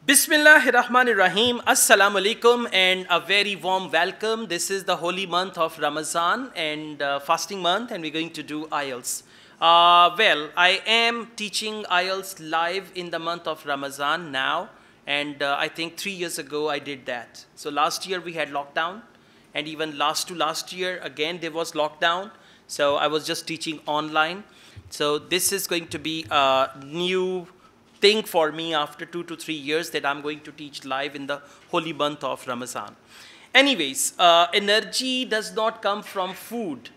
Bismillahirrahmanirrahim. Assalamu alaikum and a very warm welcome. This is the holy month of Ramadan and fasting month, and we're going to do Ielts. I am teaching Ielts live in the month of Ramadan now, and I think 3 years ago I did that. So last year we had lockdown, and even last year again there was lockdown. So I was just teaching online. So this is going to be a new thing for me after 2 to 3 years that I'm going to teach live in the holy month of Ramadan. Anyways, energy does not come from food.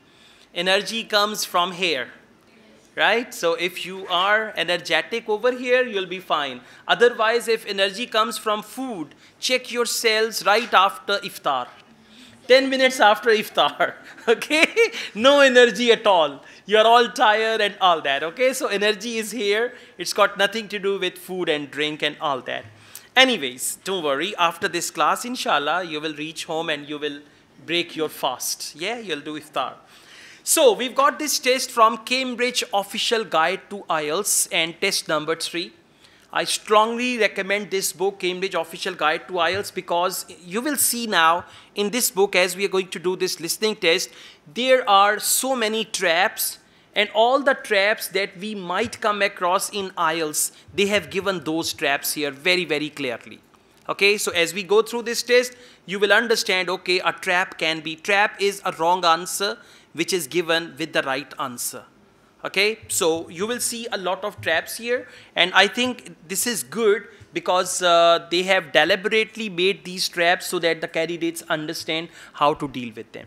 Energy comes from here, right? So if you are energetic over here, you'll be fine. Otherwise, if energy comes from food, check your cells right after iftar. 10 minutes after iftar, okay? No energy at all. You're all tired and all that, okay? So energy is here. It's got nothing to do with food and drink and all that. Anyways, don't worry. After this class, inshallah, you will reach home and you will break your fast. Yeah, you'll do iftar. So we've got this test from Cambridge Official Guide to IELTS and test number 3. I strongly recommend this book, Cambridge Official Guide to IELTS, because you will see now in this book, as we are going to do this listening test, there are so many traps, and all the traps that we might come across in IELTS, they have given those traps here very, very clearly. Okay, so as we go through this test, you will understand, okay, a trap is a wrong answer which is given with the right answer. Okay, so you will see a lot of traps here, and I think this is good because they have deliberately made these traps so that the candidates understand how to deal with them.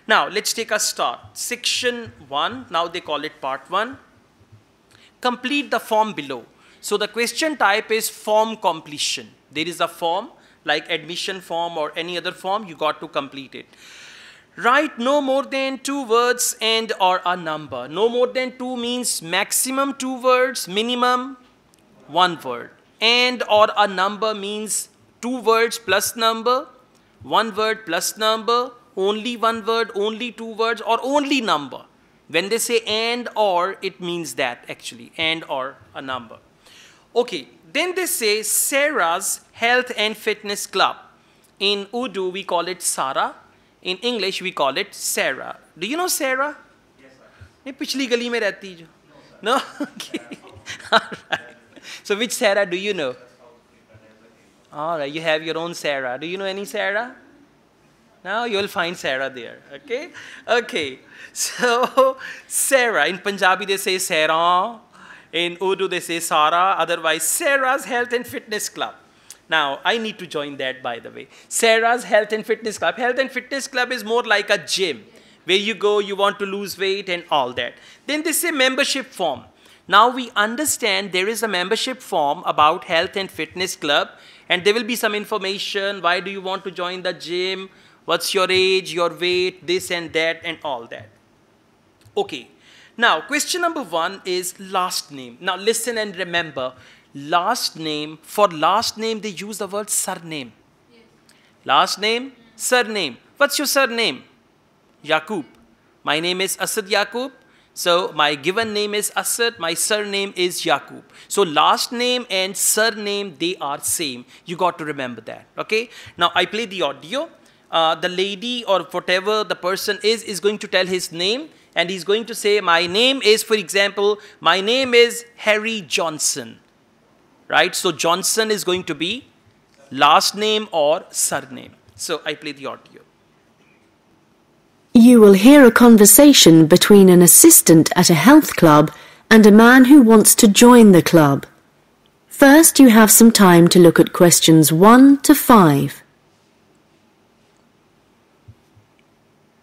Now, let's take a start. Section 1, now they call it part 1. Complete the form below. So the question type is form completion. There is a form like admission form or any other form, you got to complete it. Write no more than 2 words and or a number. No more than 2 means maximum 2 words, minimum 1 word. And or a number means 2 words plus number, 1 word plus number, only 1 word, only 2 words, or only number. When they say and or, it means that actually, and or a number. Okay, then they say Sarah's Health and Fitness Club. In Urdu, we call it Sara. In English, we call it Sarah. Do you know Sarah? Yes, sir. ये पिछली गली में रहती जो. No? Okay. All right. So which Sarah do you know? All right, you have your own Sarah. Do you know any Sarah? Now you'll find Sarah there. Okay? Okay. So Sarah, in Punjabi they say Sarah. In Urdu they say Sara. Otherwise, Sarah's Health and Fitness Club. Now, I need to join that, by the way. Sarah's Health and Fitness Club. Health and Fitness Club is more like a gym where you go, you want to lose weight and all that. Then they say membership form. Now, we understand there is a membership form about Health and Fitness Club, and there will be some information. Why do you want to join the gym? What's your age, your weight, this and that, and all that. Okay. Now, question number 1 is last name. Now, listen and remember. Last name, for last name they use the word surname. Yes. Last name, surname. What's your surname? Yaqub. My name is Asad Yaqub. So my given name is Asad, my surname is Yaqub. So last name and surname, they are same. You got to remember that, okay? Now I play the audio. The lady or whatever the person is going to tell his name, and he's going to say, my name is, for example, my name is Harry Johnson. Right? So Johnson is going to be last name or surname. So I play the audio. You will hear a conversation between an assistant at a health club and a man who wants to join the club. First, you have some time to look at questions 1 to 5.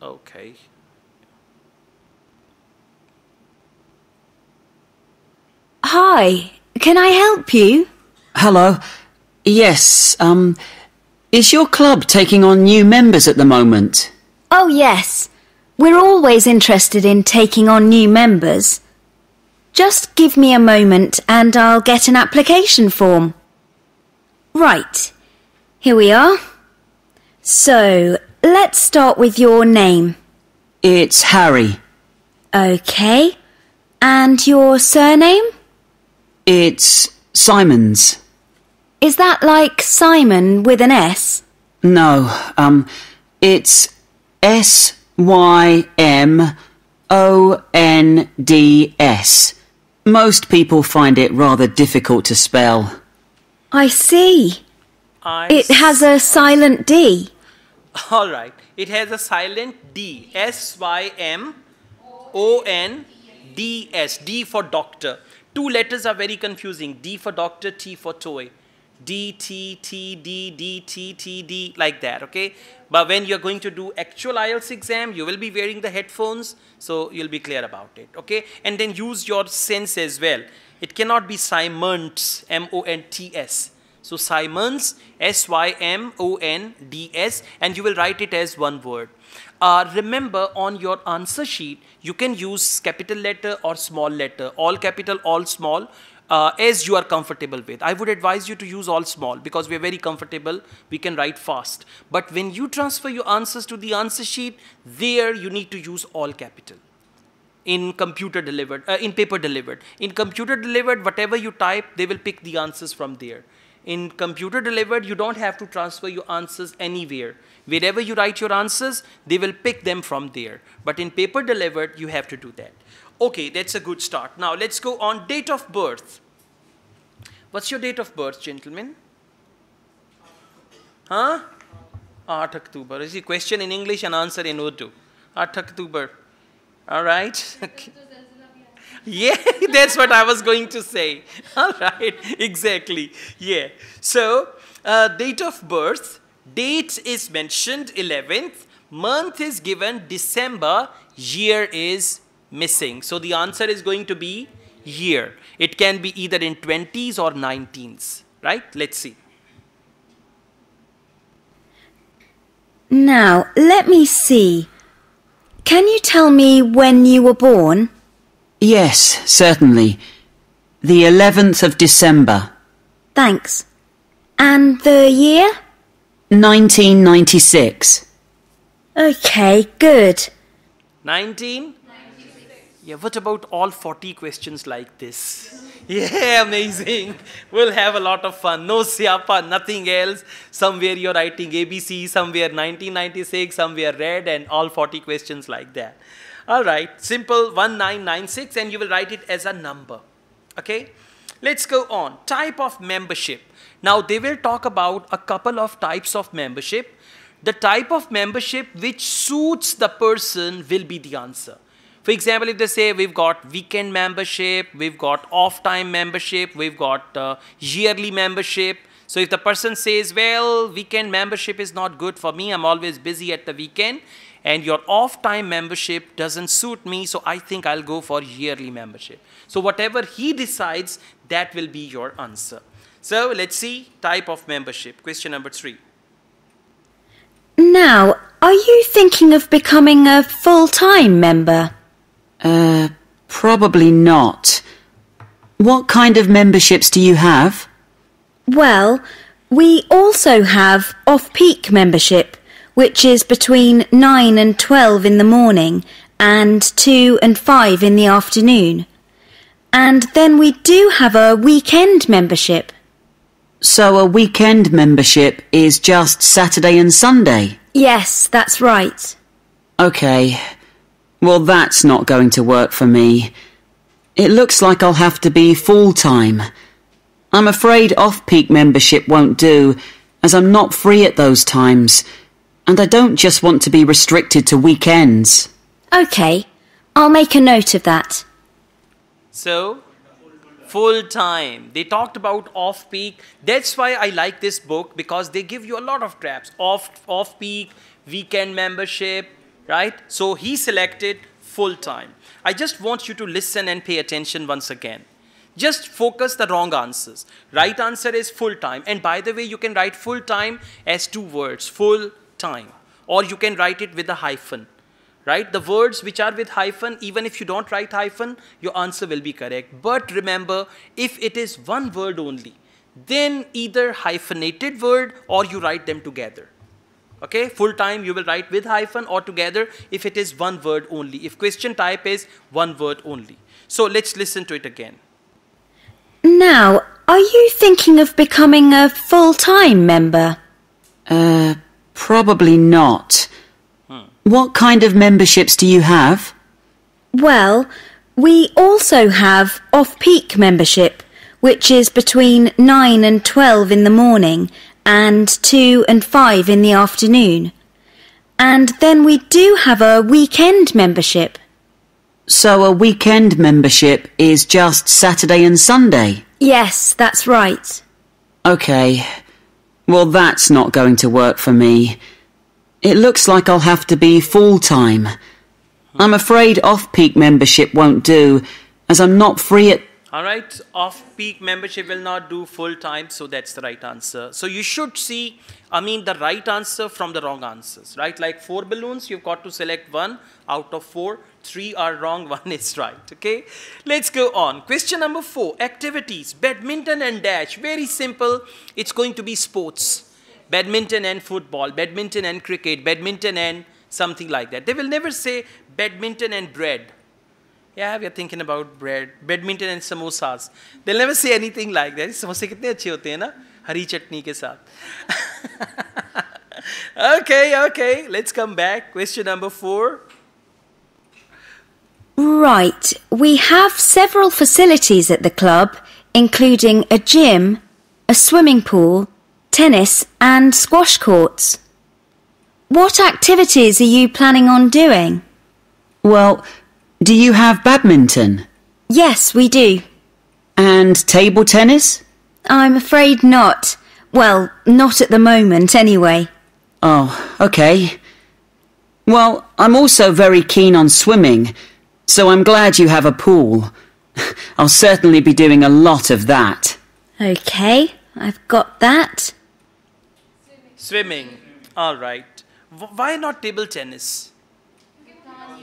Okay. Hi. Can I help you? Hello. Yes, is your club taking on new members at the moment? Oh, yes. We're always interested in taking on new members. Just give me a moment and I'll get an application form. Right. Here we are. So, let's start with your name. It's Harry. Okay. And your surname? It's Simons. Is that like Simon with an S? No, it's Symonds. Most people find it rather difficult to spell. I see. It has a silent D. All right. It has a silent D. Symonds. D for doctor. Two letters are very confusing. D for doctor, T for toy. D, T, T, D, D, T, T, D, like that, okay? But when you're going to do actual IELTS exam, you will be wearing the headphones, so you'll be clear about it, okay? And then use your sense as well. It cannot be Symonds, M-O-N-T-S. So Symonds, S-Y-M-O-N-D-S, and you will write it as one word. Remember, on your answer sheet, you can use capital letter or small letter, all capital, all small, as you are comfortable with. I would advise you to use all small because we are very comfortable. We can write fast. But when you transfer your answers to the answer sheet, there you need to use all capital. In computer delivered, in paper delivered. In computer delivered, whatever you type, they will pick the answers from there. In computer delivered, you don't have to transfer your answers anywhere. Wherever you write your answers, they will pick them from there. But in paper delivered, you have to do that. Okay, that's a good start. Now, let's go on date of birth. What's your date of birth, gentlemen? Huh? 8 October. Is the question in English and answer in Urdu? 8 October. All right. Yeah, that's what I was going to say. All right, exactly. Yeah. So, date of birth, date is mentioned 11th, month is given December, year is missing. So, the answer is going to be year. It can be either in 20s or 19s, right? Let's see. Now, let me see. Can you tell me when you were born? Yes, certainly. The 11th of December. Thanks. And the year? 1996. Okay, good. 19? Yeah, what about all 40 questions like this? Yeah, amazing. We'll have a lot of fun. No siapa, nothing else. Somewhere you're writing ABC, somewhere 1996, somewhere red, and all 40 questions like that. All right, simple 1996, and you will write it as a number. Okay, let's go on. Type of membership. Now, they will talk about a couple of types of membership. The type of membership which suits the person will be the answer. For example, if they say we've got weekend membership, we've got off-time membership, we've got yearly membership. So if the person says, well, weekend membership is not good for me, I'm always busy at the weekend, and your off-time membership doesn't suit me, so I think I'll go for yearly membership. So whatever he decides, that will be your answer. So let's see type of membership. Question number 3. Now, are you thinking of becoming a full-time member? Probably not. What kind of memberships do you have? Well, we also have off-peak membership, which is between 9 and 12 in the morning and 2 and 5 in the afternoon. And then we do have a weekend membership. So a weekend membership is just Saturday and Sunday? Yes, that's right. Okay. Well, that's not going to work for me. It looks like I'll have to be full-time. I'm afraid off-peak membership won't do, as I'm not free at those times. And I don't just want to be restricted to weekends. Okay, I'll make a note of that. So, full-time. They talked about off-peak. That's why I like this book, because they give you a lot of traps. Off-peak, weekend membership, right? So he selected full-time. I just want you to listen and pay attention once again. Just focus the wrong answers. Right answer is full-time. And by the way, you can write full-time as 2 words, full-time. Or you can write it with a hyphen, right? The words which are with hyphen, even if you don't write hyphen, your answer will be correct. But remember, if it is one word only, then either hyphenated word or you write them together. Okay, full-time you will write with hyphen or together if it is one word only. If question type is one word only. So let's listen to it again. Now, are you thinking of becoming a full-time member? Probably not. What kind of memberships do you have? Well, we also have off-peak membership, which is between 9 and 12 in the morning and 2 and 5 in the afternoon. And then we do have a weekend membership. So a weekend membership is just Saturday and Sunday? Yes, that's right. Okay. Well, that's not going to work for me. It looks like I'll have to be full-time. I'm afraid off-peak membership won't do, as I'm not free at... All right, off-peak membership will not do full-time, so that's the right answer. So you should see, the right answer from the wrong answers, right? Like 4 balloons, you've got to select 1 out of 4. 3 are wrong, 1 is right, okay? Let's go on. Question number 4, activities, badminton and dash. Very simple, it's going to be sports. Badminton and football, badminton and cricket, badminton and something like that. They will never say badminton and bread. Yeah, we are thinking about bread, badminton and samosas. They'll never say anything like that. Samosa kitne अच्छे होते हैं ना हरी चटनी के साथ. Okay, let's come back. Question number 4. Right, we have several facilities at the club, including a gym, a swimming pool, tennis and squash courts. What activities are you planning on doing? Well, do you have badminton? Yes, we do. And table tennis? I'm afraid not. Well, not at the moment anyway. Oh, okay. Well, I'm also very keen on swimming, so I'm glad you have a pool. I'll certainly be doing a lot of that. Okay, I've got that. Swimming, all right. Why not table tennis?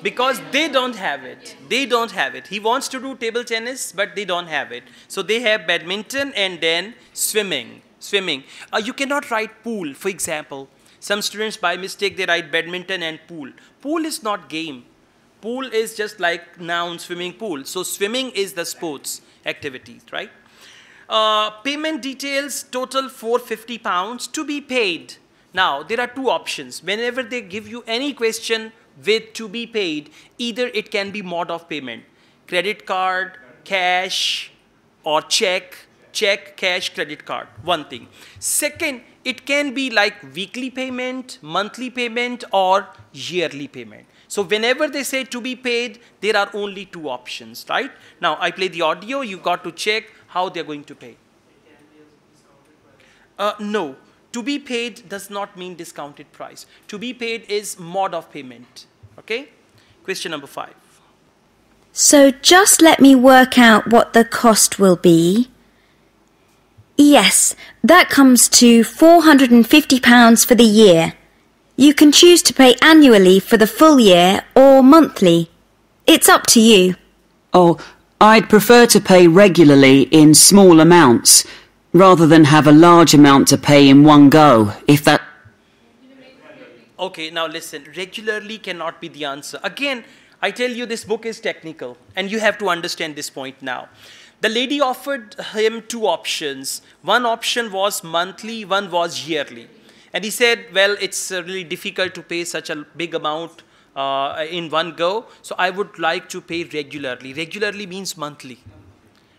Because they don't have it. They don't have it. He wants to do table tennis, but they don't have it. So they have badminton and then swimming. You cannot write pool, for example. Some students by mistake they write badminton and pool. Pool is not game. Pool is just like noun swimming pool. So swimming is the sports activities, right? Payment details, total £450 to be paid. Now, there are 2 options. Whenever they give you any question with to be paid, either it can be mode of payment, credit card, cash, or check, cash, credit card, one thing. Second, it can be like weekly payment, monthly payment, or yearly payment. So whenever they say to be paid, there are only 2 options, right? Now, I play the audio, you got to check how they're going to pay. No. To be paid does not mean discounted price. To be paid is mode of payment. Okay? Question number 5. So just let me work out what the cost will be. Yes, that comes to £450 for the year. You can choose to pay annually for the full year or monthly. It's up to you. Oh, I'd prefer to pay regularly in small amounts, rather than have a large amount to pay in one go, if that... Okay, now listen, regularly cannot be the answer. Again, I tell you this book is technical, and you have to understand this point now. The lady offered him 2 options. One option was monthly, one was yearly. And he said, well, it's really difficult to pay such a big amount in one go, so I would like to pay regularly. Regularly means monthly.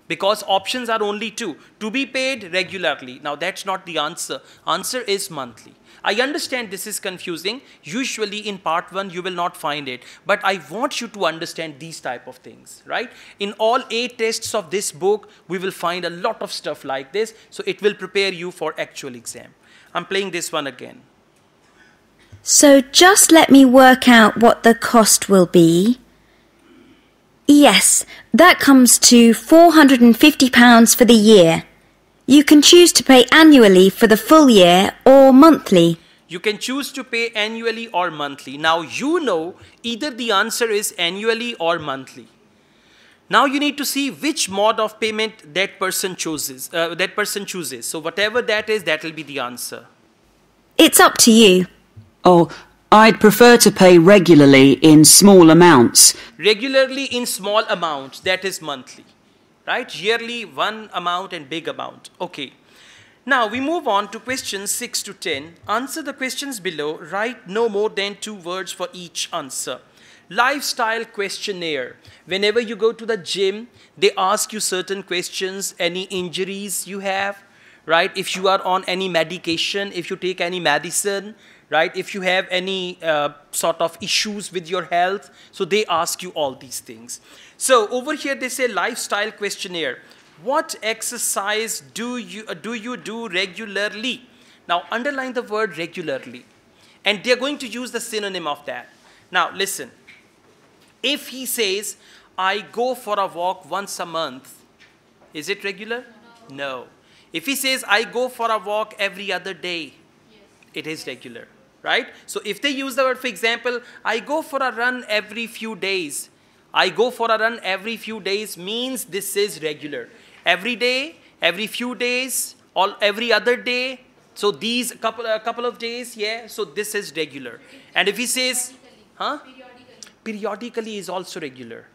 Because options are only 2. To be paid regularly. Now that's not the answer. Answer is monthly. I understand this is confusing. Usually in part 1 you will not find it. But I want you to understand these type of things, right? In all 8 tests of this book, we will find a lot of stuff like this. So it will prepare you for actual exam. I'm playing this one again. So just let me work out what the cost will be. Yes, that comes to £450 for the year. You can choose to pay annually for the full year or monthly. You can choose to pay annually or monthly. Now you know either the answer is annually or monthly. Now you need to see which mode of payment that person chooses. So whatever that is, that will be the answer. It's up to you. Oh, I'd prefer to pay regularly in small amounts. Regularly in small amounts, that is monthly. right? Yearly, one amount and big amount. Okay. Now we move on to questions 6 to 10. Answer the questions below. Write no more than 2 words for each answer. Lifestyle questionnaire. Whenever you go to the gym, they ask you certain questions, any injuries you have, right? If you are on any medication, if you take any medicine, right? If you have any sort of issues with your health, so they ask you all these things. So over here they say lifestyle questionnaire. What exercise do you do regularly? Now underline the word regularly. And they're going to use the synonym of that. Now listen. If he says, I go for a walk once a month, is it regular? No. If he says, I go for a walk every other day, it is regular, right? So if they use the word, for example, I go for a run every few days. I go for a run every few days means this is regular. Every day, every few days, every other day. So these couple of days, yeah. So this is regular. And if he says, huh? Periodically is also regular,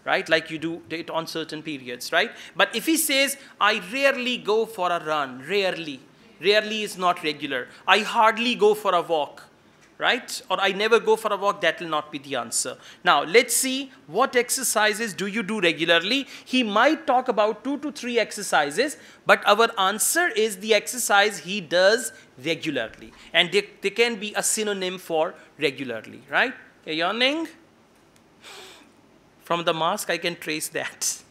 right? Like you do it on certain periods, right? But if he says, I rarely go for a run, rarely is not regular. I hardly go for a walk, right? Or I never go for a walk, that will not be the answer. Now, let's see what exercises do you do regularly. He might talk about 2 to 3 exercises, but our answer is the exercise he does regularly. And they can be a synonym for regularly, right? You're yawning? From the mask, I can trace that.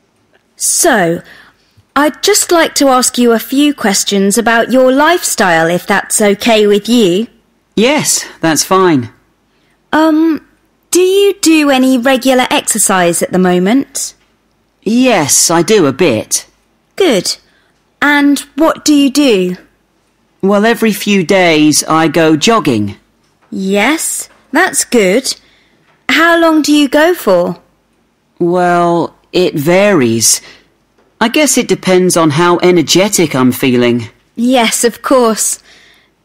So, I'd just like to ask you a few questions about your lifestyle, if that's okay with you. Yes, that's fine. Do you do any regular exercise at the moment? Yes, I do a bit. Good. And what do you do? Well, every few days I go jogging. Yes, that's good. How long do you go for? Well, it varies. I guess it depends on how energetic I'm feeling. Yes, of course.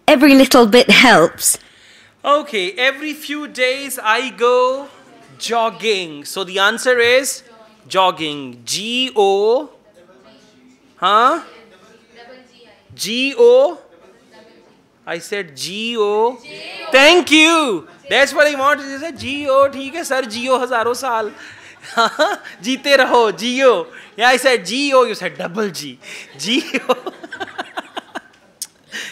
Every little bit helps. Okay, every few days I go jogging. So the answer is jogging. G-O. Huh? G-O. I said G-O. Thank you. That's what I wanted to say. G-O. ठीक है sir. G-O हजारों साल. जीते रहो. G-O. Yeah, I said G-O. You said double G. G-O.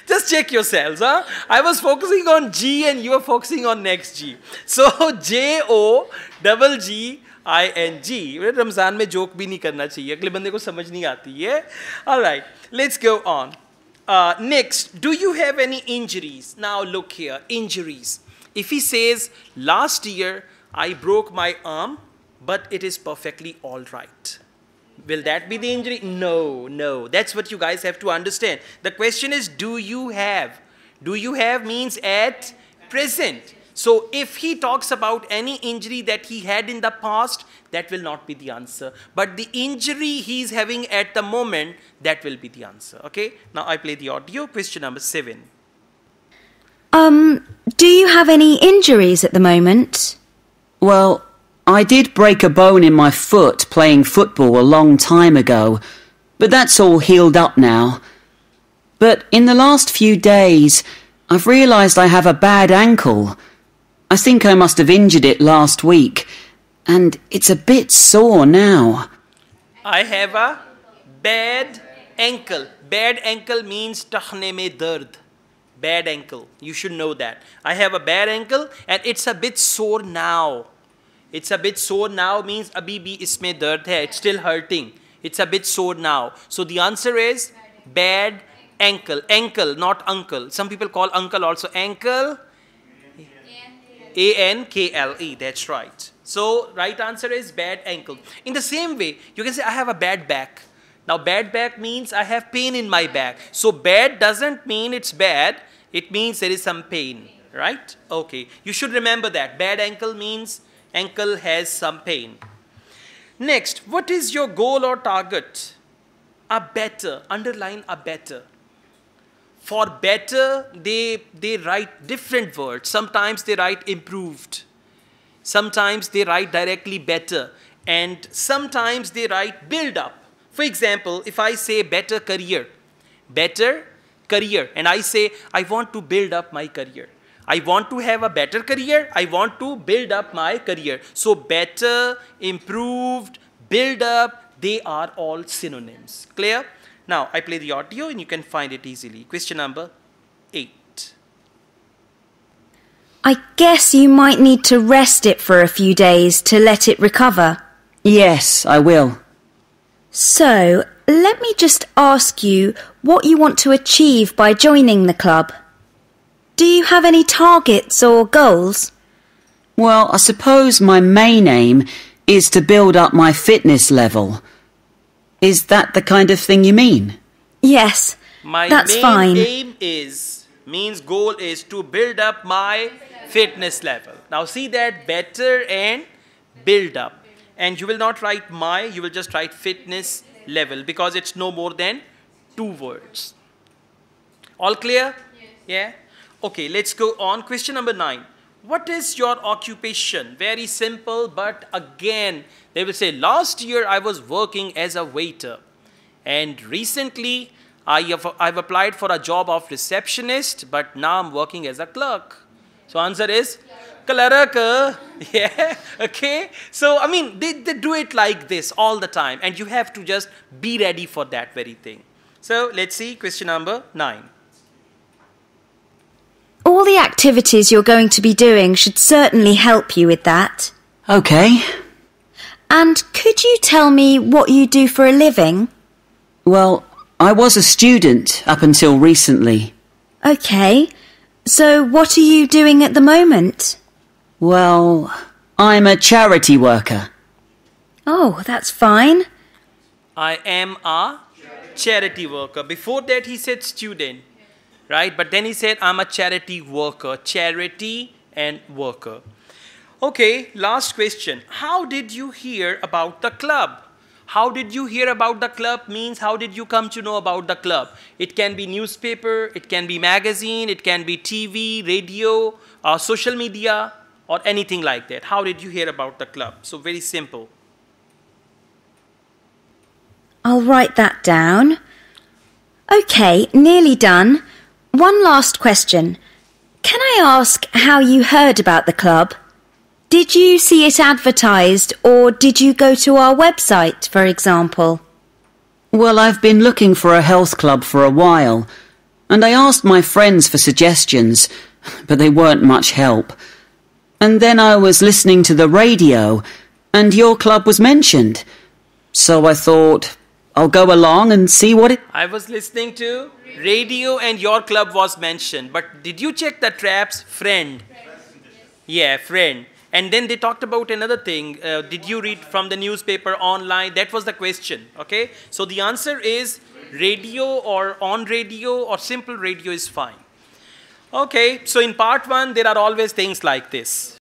Just check yourselves, huh? I was focusing on G and you were focusing on next G. So J-O double G-I-N-G. Ramzan में joke भी नहीं करना चाहिए. अगले बंदे को समझ नहीं आती है. All right, let's go on. Next, do you have any injuries? Now look here, injuries. If he says, last year I broke my arm, but it is perfectly all right. Will that be the injury? No, no. That's what you guys have to understand. The question is, do you have? Do you have means at present. So if he talks about any injury that he had in the past, that will not be the answer. But the injury he's having at the moment, that will be the answer. Okay? Now I play the audio. Question number 7. Do you have any injuries at the moment? Well, I did break a bone in my foot playing football a long time ago, but that's all healed up now. But in the last few days, I've realised I have a bad ankle. I think I must have injured it last week, and it's a bit sore now. I have a bad ankle. Bad ankle means takhne mein dard. Bad ankle. You should know that. I have a bad ankle and it's a bit sore now. It's a bit sore now means abhi bhi isme dard hai. It's still hurting. It's a bit sore now. So the answer is bad ankle. Ankle, not uncle. Some people call uncle also ankle. A-N-K-L-E. That's right. So right answer is bad ankle. In the same way, you can say I have a bad back. Now bad back means I have pain in my back. So bad doesn't mean it's bad. It means there is some pain. Right? Okay. You should remember that. Bad ankle means ankle has some pain. Next, what is your goal or target? A better. Underline a better. For better, they write different words. Sometimes they write improved. Sometimes they write directly better. And sometimes they write build up. For example, if I say better career, and I say I want to build up my career. I want to have a better career. I want to build up my career. So better, improved, build up, they are all synonyms. Clear? Now I play the audio and you can find it easily. Question number 8. I guess you might need to rest it for a few days to let it recover. Yes, I will. So, let me just ask you what you want to achieve by joining the club. Do you have any targets or goals? Well, I suppose my main aim is to build up my fitness level. Is that the kind of thing you mean? Yes, that's fine. My main aim means goal is to build up my fitness level. Now see that better and build up. And you will not write my, you will just write fitness level because it's no more than 2 words. All clear? Yeah? Okay, let's go on. Question number 9. What is your occupation? Very simple, but again, they will say, last year I was working as a waiter. And recently, I've applied for a job of receptionist, but now I'm working as a clerk. So answer is, clerk. Yeah, okay. So, I mean, they do it like this all the time. And you have to just be ready for that very thing. So, let's see question number 9. All the activities you're going to be doing should certainly help you with that. Okay. And could you tell me what you do for a living? Well, I was a student up until recently. Okay. So what are you doing at the moment? Well, I'm a charity worker. Oh, that's fine. I am a charity worker. Before that, he said student. Right? But then he said, I'm a charity worker. Charity and worker. Okay, last question. How did you hear about the club? How did you hear about the club means how did you come to know about the club? It can be newspaper, it can be magazine, it can be TV, radio, social media, or anything like that. How did you hear about the club? So very simple. I'll write that down. Okay, nearly done. One last question. Can I ask how you heard about the club? Did you see it advertised or did you go to our website, for example? Well, I've been looking for a health club for a while, and I asked my friends for suggestions, but they weren't much help. And then I was listening to the radio, and your club was mentioned. So I thought, I'll go along and see what it... I was listening to radio and your club was mentioned. But did you check the traps? Friend. Yeah, friend. And then they talked about another thing. Did you read from the newspaper online? That was the question. Okay. So the answer is radio or on radio or simple radio is fine. Okay. So in part 1, there are always things like this.